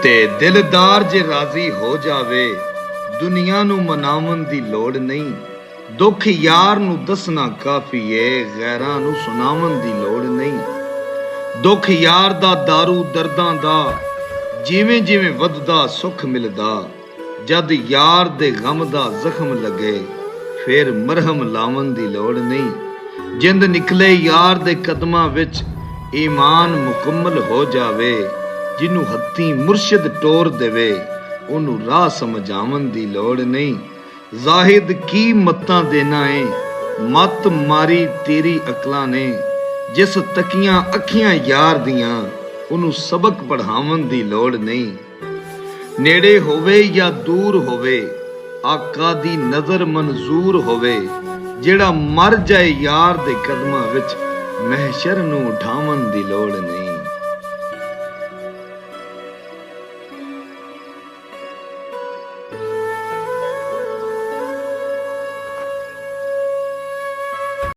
ਤੇ ਦਿਲਦਾਰ ਜੇ ਰਾਜ਼ੀ ਹੋ ਜਾਵੇ, ਦੁਨੀਆ ਨੂੰ ਮਨਾਵਣ ਦੀ ਲੋੜ ਨਹੀਂ। ਦੁੱਖ ਯਾਰ ਨੂੰ ਦੱਸਣਾ ਕਾਫੀ ਏ, ਗੈਰਾਂ ਨੂੰ ਸੁਣਾਵਣ ਦੀ ਲੋੜ ਨਹੀਂ। ਦੁੱਖ ਯਾਰ ਦਾ ਦਾਰੂ ਦਰਦਾਂ ਦਾ, ਜਿਵੇਂ ਜਿਵੇਂ ਵੱਧਦਾ ਸੁੱਖ ਮਿਲਦਾ। ਜਦ ਯਾਰ ਦੇ ਗਮ ਦਾ ਜ਼ਖਮ ਲੱਗੇ, ਫੇਰ ਮਰਹਮ ਲਾਵਣ ਦੀ ਲੋੜ ਨਹੀਂ। ਜਿੰਦ ਨਿਕਲੇ ਯਾਰ ਦੇ ਕਦਮਾਂ ਵਿੱਚ, ਈਮਾਨ ਮੁਕੰਮਲ ਹੋ ਜਾਵੇ। ਜਿਹਨੂੰ ਹੱਥੀਂ ਮੁਰਸ਼ਿਦ ਟੋਰ ਦੇਵੇ, ਉਹਨੂੰ ਰਾਹ ਸਮਝਾਵਣ ਦੀ ਲੋੜ ਨਹੀਂ। ਜ਼ਾਹਿਦ ਕੀ ਮੱਤਾਂ ਦੇਣਾ ਏ, ਮੱਤ ਮਾਰੀ ਤੇਰੀ ਅਕਲਾਂ ਨੇ। ਜਿਸ ਤਕੀਆਂ ਅੱਖੀਆਂ ਯਾਰ ਦੀਆਂ, ਉਹਨੂੰ ਸਬਕ ਪੜ੍ਹਾਵਣ ਦੀ ਲੋੜ ਨਹੀਂ। ਨੇੜੇ ਹੋਵੇ ਜਾਂ ਦੂਰ ਹੋਵੇ, ਆਕਾ ਦੀ ਨਜ਼ਰ ਮਨਜ਼ੂਰ ਹੋਵੇ। ਜਿਹੜਾ ਮਰ ਜਾਏ ਯਾਰ ਦੇ ਕਦਮਾਂ ਵਿੱਚ, ਮਹਿਸ਼ਰ ਨੂੰ ਉਠਾਵਣ ਦੀ ਲੋੜ ਨਹੀਂ।